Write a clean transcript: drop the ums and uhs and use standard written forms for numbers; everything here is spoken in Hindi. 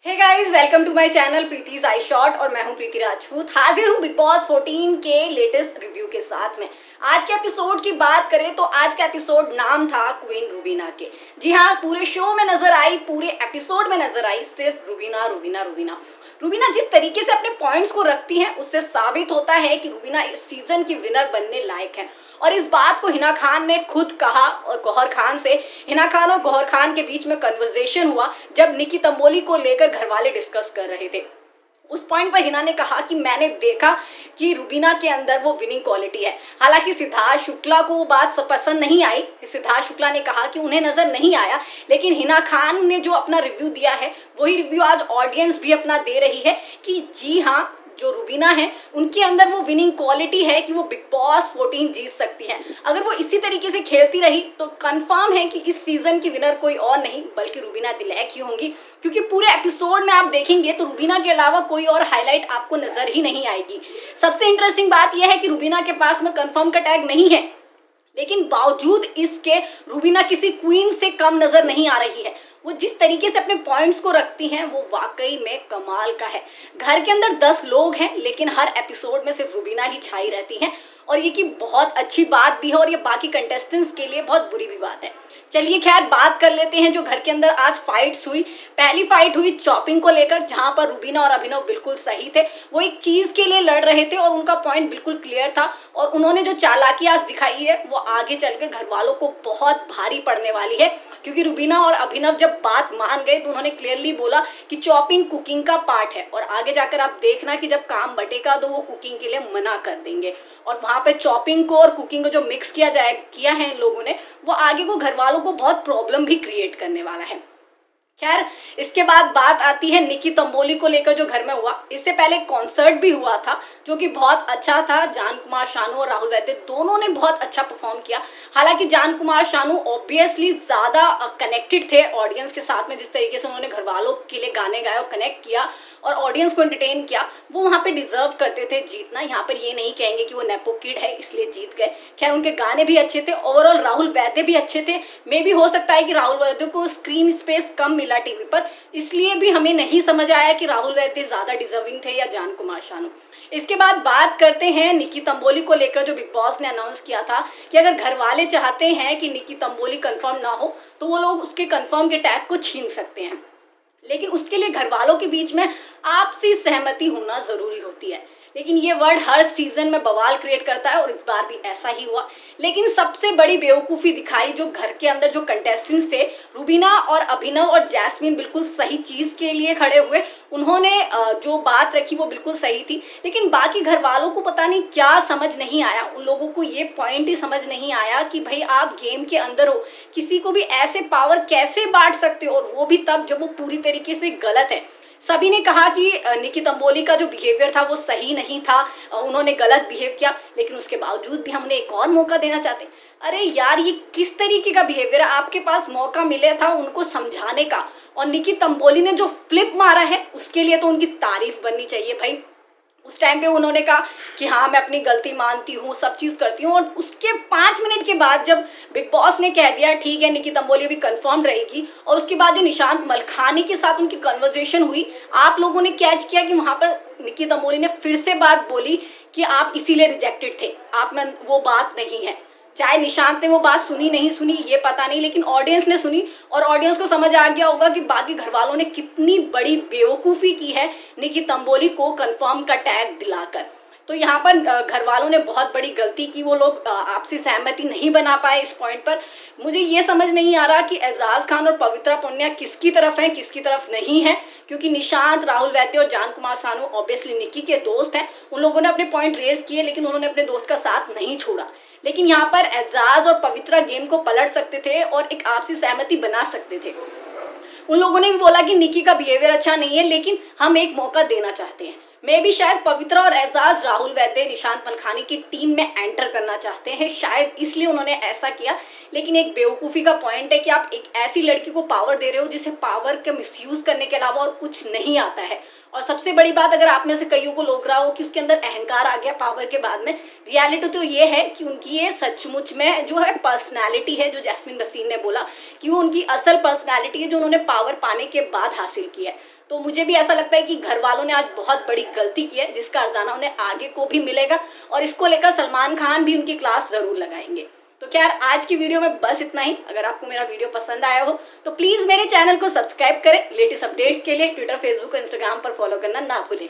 Hey guys, welcome to my channel प्रीतिज आई शॉट और मैं हूं प्रीति राजपूत। हाजिर हूं बिग बॉस 14 के लेटेस्ट रिव्यू के साथ में। आज के एपिसोड की बात करें तो आज का एपिसोड नाम था क्वीन रुबीना के। जी हाँ, पूरे शो में नजर आई, पूरे एपिसोड में नजर आई सिर्फ रुबीना रुबीना रुबीना। रुबीना जिस तरीके से अपने पॉइंट्स को रखती हैं उससे साबित होता है कि रुबीना इस सीजन की विनर बनने लायक है। और इस बात को हिना खान ने खुद कहा और गौहर खान से। हिना खान और गौहर खान के बीच में कन्वर्सेशन हुआ जब निकी तंबोली को लेकर घर वाले डिस्कस कर रहे थे। उस पॉइंट पर हिना ने कहा कि मैंने देखा कि रुबीना के अंदर वो विनिंग क्वालिटी है। हालांकि सिद्धार्थ शुक्ला को वो बात पसंद नहीं आई। सिद्धार्थ शुक्ला ने कहा कि उन्हें नजर नहीं आया, लेकिन हिना खान ने जो अपना रिव्यू दिया है वही रिव्यू आज ऑडियंस भी अपना दे रही है कि जी हाँ, जो रुबीना है उनके अंदर वो विनिंग क्वालिटी है कि वो बिग बॉस 14 जीत सकती है। अगर वो इसी तरीके से खेलती रही तो कंफर्म है कि इस सीजन की विनर कोई और नहीं बल्कि रुबीना दिलैक ही होंगी, क्योंकि पूरे एपिसोड में आप देखेंगे तो रुबीना के अलावा कोई और हाईलाइट आपको नजर ही नहीं आएगी। सबसे इंटरेस्टिंग बात यह है कि रुबीना के पास में कंफर्म का टैग नहीं है, लेकिन बावजूद इसके रुबीना किसी क्वीन से कम नजर नहीं आ रही है। वो जिस तरीके से अपने पॉइंट्स को रखती हैं वो वाकई में कमाल का है। घर के अंदर 10 लोग हैं, लेकिन हर एपिसोड में सिर्फ रुबीना ही छाई रहती हैं, और ये की बहुत अच्छी बात भी है और ये बाकी कंटेस्टेंट्स के लिए बहुत बुरी भी बात है। चलिए खैर, बात कर लेते हैं जो घर के अंदर आज फाइट्स हुई। पहली फाइट हुई चॉपिंग को लेकर, जहां पर रुबीना और अभिनव बिल्कुल सही थे। वो एक चीज के लिए लड़ रहे थे और उनका पॉइंट बिल्कुल क्लियर था, और उन्होंने जो चालाकी आज दिखाई है वो आगे चलकर घर वालों को बहुत भारी पड़ने वाली है। क्योंकि रुबीना और अभिनव जब बात मान गए तो उन्होंने क्लियरली बोला कि चॉपिंग कुकिंग का पार्ट है, और आगे जाकर आप देखना कि जब काम बटेगा तो वो कुकिंग के लिए मना कर देंगे। और वहां पे चॉपिंग को और कुकिंग को जो मिक्स किया है इन लोगों ने, वो आगे को घर वालों को बहुत प्रॉब्लम भी क्रिएट करने वाला है। खैर, इसके बाद बात आती है निकी तंबोली को लेकर जो घर में हुआ। इससे पहले कॉन्सर्ट भी हुआ था जो कि बहुत अच्छा था। जान कुमार शानू और राहुल वैद्य दोनों ने बहुत अच्छा परफॉर्म किया। हालांकि जान कुमार शानू ऑब्वियसली ज्यादा कनेक्टेड थे ऑडियंस के साथ में। जिस तरीके से उन्होंने घर वालों के लिए गाने गाए और कनेक्ट किया और ऑडियंस को एंटरटेन किया, वो वहाँ पे डिजर्व करते थे जीतना। यहाँ पर ये नहीं कहेंगे कि वो नेपो किड है इसलिए जीत गए। खैर, उनके गाने भी अच्छे थे, ओवरऑल राहुल वैद्य भी अच्छे थे। मे भी हो सकता है कि राहुल वैद्य को स्क्रीन स्पेस कम मिला टीवी पर, इसलिए भी हमें नहीं समझ आया कि राहुल वैद्य ज्यादा डिजर्विंग थे या जान कुमार शानू। इसके बाद बात करते हैं निकी तंबोली को लेकर, जो बिग बॉस ने अनाउंस किया था कि अगर घर वाले चाहते हैं कि निकी तंबोली कंफर्म ना हो तो वो लोग उसके कंफर्म के टैग को छीन सकते हैं, लेकिन उसके लिए घर वालों के बीच में आपसी सहमति होना जरूरी होती है। लेकिन ये वर्ड हर सीजन में बवाल क्रिएट करता है और इस बार भी ऐसा ही हुआ। लेकिन सबसे बड़ी बेवकूफ़ी दिखाई जो घर के अंदर जो कंटेस्टेंट्स थे, रुबीना और अभिनव और जैस्मीन बिल्कुल सही चीज़ के लिए खड़े हुए। उन्होंने जो बात रखी वो बिल्कुल सही थी, लेकिन बाकी घर वालों को पता नहीं क्या समझ नहीं आया। उन लोगों को ये पॉइंट ही समझ नहीं आया कि भाई आप गेम के अंदर हो, किसी को भी ऐसे पावर कैसे बांट सकते हो, और वो भी तब जब वो पूरी तरीके से गलत है। सभी ने कहा कि निकी तंबोली का जो बिहेवियर था वो सही नहीं था, उन्होंने गलत बिहेव किया, लेकिन उसके बावजूद भी हमने एक और मौका देना चाहते। अरे यार, ये किस तरीके का बिहेवियर है? आपके पास मौका मिले था उनको समझाने का, और निकी तंबोली ने जो फ्लिप मारा है उसके लिए तो उनकी तारीफ बननी चाहिए भाई। उस टाइम पे उन्होंने कहा कि हाँ, मैं अपनी गलती मानती हूँ, सब चीज़ करती हूँ, और उसके 5 मिनट के बाद जब बिग बॉस ने कह दिया ठीक है निकी तंबोली भी कंफर्म रहेगी, और उसके बाद जो निशांत मलखानी के साथ उनकी कन्वर्सेशन हुई, आप लोगों ने कैच किया कि वहाँ पर निकी तंबोली ने फिर से बात बोली कि आप इसीलिए रिजेक्टेड थे, आप में वो बात नहीं है। चाहे निशांत ने वो बात सुनी नहीं सुनी ये पता नहीं, लेकिन ऑडियंस ने सुनी, और ऑडियंस को समझ आ गया होगा कि बाकी घर वालों ने कितनी बड़ी बेवकूफ़ी की है निकी तंबोली को कंफर्म का टैग दिलाकर। तो यहाँ पर घर वालों ने बहुत बड़ी गलती की। वो लोग आपसी सहमति नहीं बना पाए इस पॉइंट पर। मुझे ये समझ नहीं आ रहा कि एजाज खान और पवित्रा पुनिया किसकी तरफ हैं किसकी तरफ नहीं है, क्योंकि निशांत, राहुल वैद्य और जान कुमार सानू ऑब्वियसली निकी के दोस्त हैं। उन लोगों ने अपने पॉइंट रेज किए, लेकिन उन्होंने अपने दोस्त का साथ नहीं छोड़ा। लेकिन यहाँ पर एजाज और पवित्रा गेम को पलट सकते थे और एक आपसी सहमति बना सकते थे। उन लोगों ने भी बोला कि निकी का बिहेवियर अच्छा नहीं है, लेकिन हम एक मौका देना चाहते हैं। मैं भी शायद पवित्रा और एजाज राहुल वैद्य, निशांत मलखानी की टीम में एंटर करना चाहते हैं, शायद इसलिए उन्होंने ऐसा किया। लेकिन एक बेवकूफ़ी का पॉइंट है कि आप एक ऐसी लड़की को पावर दे रहे हो जिसे पावर का मिसयूज करने के अलावा और कुछ नहीं आता है। और सबसे बड़ी बात, अगर आप में से कईयों को लग रहा हो कि उसके अंदर अहंकार आ गया पावर के बाद में, रियलिटी तो ये है कि उनकी ये सचमुच में जो है पर्सनालिटी है, जो जैस्मीन भसीन ने बोला कि वो उनकी असल पर्सनालिटी है जो उन्होंने पावर पाने के बाद हासिल की है। तो मुझे भी ऐसा लगता है कि घर वालों ने आज बहुत बड़ी गलती की है, जिसका अर्जाना उन्हें आगे को भी मिलेगा और इसको लेकर सलमान खान भी उनकी क्लास जरूर लगाएंगे। तो क्या यार, आज की वीडियो में बस इतना ही। अगर आपको मेरा वीडियो पसंद आया हो तो प्लीज मेरे चैनल को सब्सक्राइब करें। लेटेस्ट अपडेट्स के लिए ट्विटर, फेसबुक और इंस्टाग्राम पर फॉलो करना ना भूलें।